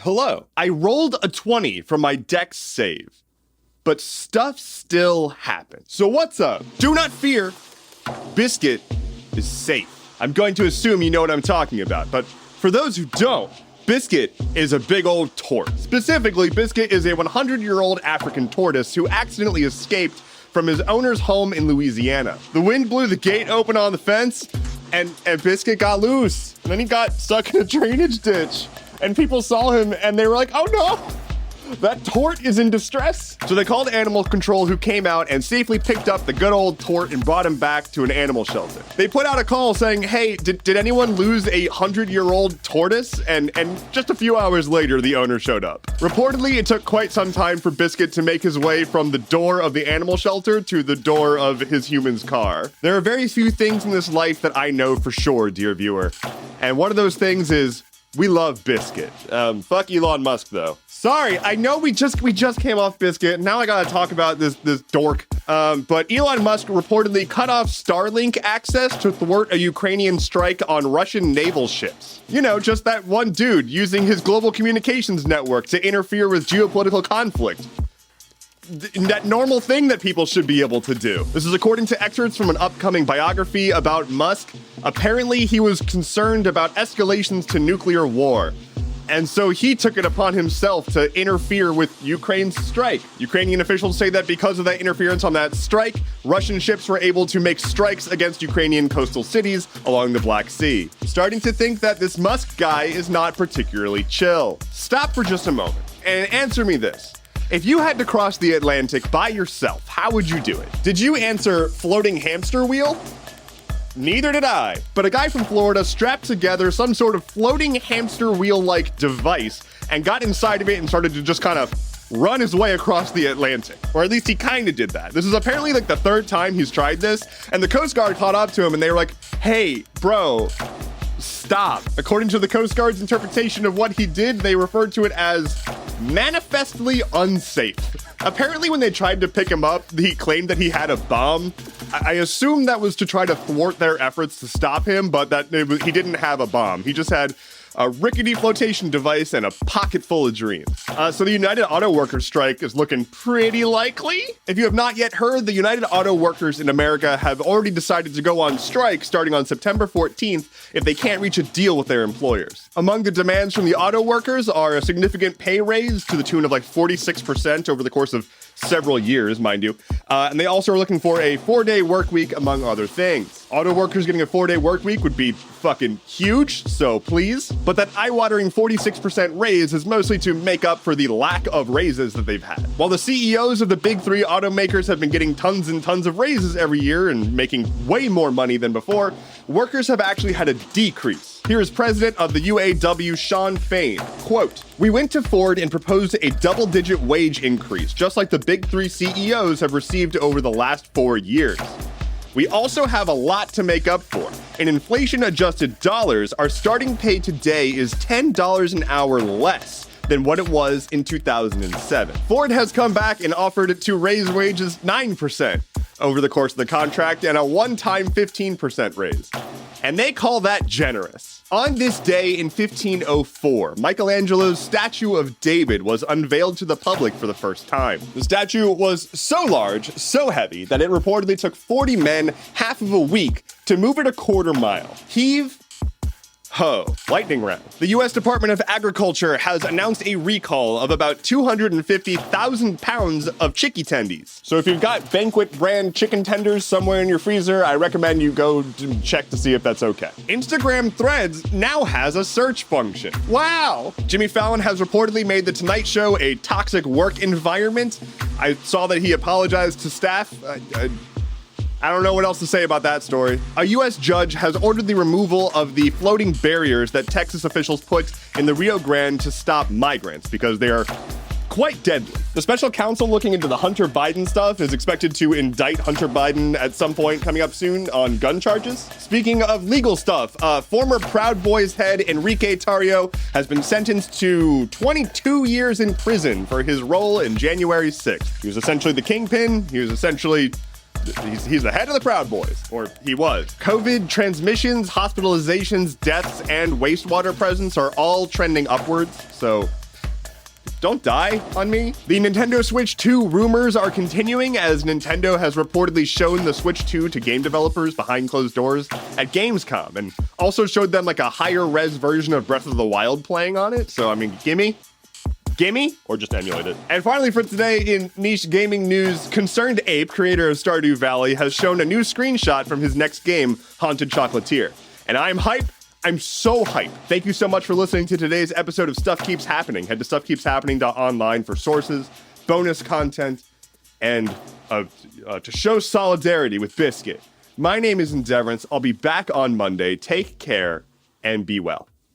Hello. I rolled a 20 from my dex save, but stuff still happened. So what's up? Do not fear. Biscuit is safe. I'm going to assume you know what I'm talking about, but for those who don't, Biscuit is a big old tort. Specifically, Biscuit is a 100-year-old African tortoise who accidentally escaped from his owner's home in Louisiana. The wind blew the gate open on the fence, and Biscuit got loose. And then he got stuck in a drainage ditch. And people saw him, and they were like, oh no! That Tort is in distress. So they called animal control, who came out and safely picked up the good old Tort and brought him back to an animal shelter. They put out a call saying, hey, did anyone lose a 100-year-old tortoise? And just a few hours later, the owner showed up. Reportedly, it took quite some time for Biscuit to make his way from the door of the animal shelter to the door of his human's car. There are very few things in this life that I know for sure, dear viewer. And one of those things is, we love Biscuit. Fuck Elon Musk, though. Sorry, I know we just came off Biscuit, and now I gotta talk about this dork. But Elon Musk reportedly cut off Starlink access to thwart a Ukrainian strike on Russian naval ships. You know, just that one dude using his global communications network to interfere with geopolitical conflict. That normal thing that people should be able to do. This is according to excerpts from an upcoming biography about Musk. Apparently, he was concerned about escalations to nuclear war. And so he took it upon himself to interfere with Ukraine's strike. Ukrainian officials say that because of that interference on that strike, Russian ships were able to make strikes against Ukrainian coastal cities along the Black Sea. Starting to think that this Musk guy is not particularly chill. Stop for just a moment and answer me this. If you had to cross the Atlantic by yourself, how would you do it? Did you answer floating hamster wheel? Neither did I. But a guy from Florida strapped together some sort of floating hamster wheel-like device and got inside of it and started to just kind of run his way across the Atlantic. Or at least he kind of did that. This is apparently like the third time he's tried this, and the Coast Guard caught up to him and they were like, hey, bro, stop. According to the Coast Guard's interpretation of what he did, they referred to it as manifestly unsafe. Apparently, when they tried to pick him up, he claimed that he had a bomb. I assume that was to try to thwart their efforts to stop him, but he didn't have a bomb. He just had a rickety flotation device and a pocket full of dreams. So the United Auto Workers strike is looking pretty likely. If you have not yet heard, the United Auto Workers in America have already decided to go on strike starting on September 14th if they can't reach a deal with their employers. Among the demands from the auto workers are a significant pay raise to the tune of like 46% over the course of several years, mind you. And they also are looking for a 4-day work week, among other things. Auto workers getting a 4-day work week would be fucking huge, so please. But that eye-watering 46% raise is mostly to make up for the lack of raises that they've had. While the CEOs of the big three automakers have been getting tons and tons of raises every year and making way more money than before, workers have actually had a decrease. Here is president of the UAW, Sean Fain. Quote, "We went to Ford and proposed a double-digit wage increase, just like the big three CEOs have received over the last 4 years. We also have a lot to make up for. In inflation-adjusted dollars, our starting pay today is $10 an hour less than what it was in 2007. Ford has come back and offered to raise wages 9% over the course of the contract and a one-time 15% raise. And they call that generous. On this day in 1504, Michelangelo's statue of David was unveiled to the public for the first time. The statue was so large, so heavy, that it reportedly took 40 men half of a week to move it a quarter mile. Heave, ho. Lightning round. The U.S. Department of Agriculture has announced a recall of about 250,000 pounds of chicky tendies. So if you've got Banquet brand chicken tenders somewhere in your freezer, I recommend you go check to see if that's okay. Instagram Threads now has a search function. Wow! Jimmy Fallon has reportedly made The Tonight Show a toxic work environment. I saw that he apologized to staff. I don't know what else to say about that story. A U.S. judge has ordered the removal of the floating barriers that Texas officials put in the Rio Grande to stop migrants because they are quite deadly. The special counsel looking into the Hunter Biden stuff is expected to indict Hunter Biden at some point coming up soon on gun charges. Speaking of legal stuff, former Proud Boys head Enrique Tarrio has been sentenced to 22 years in prison for his role in January 6th. He was essentially the kingpin. He's the head of the Proud Boys, or he was. COVID transmissions, hospitalizations, deaths, and wastewater presence are all trending upwards, so don't die on me. The Nintendo Switch 2 rumors are continuing as Nintendo has reportedly shown the Switch 2 to game developers behind closed doors at Gamescom and also showed them like a higher res version of Breath of the Wild playing on it. So, I mean, gimme, or just emulate it. And finally for today in niche gaming news, Concerned Ape, creator of Stardew Valley, has shown a new screenshot from his next game, Haunted Chocolatier. And I'm hype. I'm so hyped. Thank you so much for listening to today's episode of Stuff Keeps Happening. Head to stuffkeepshappening.online for sources, bonus content, and to show solidarity with Biscuit. My name is Endeavorance. I'll be back on Monday. Take care and be well.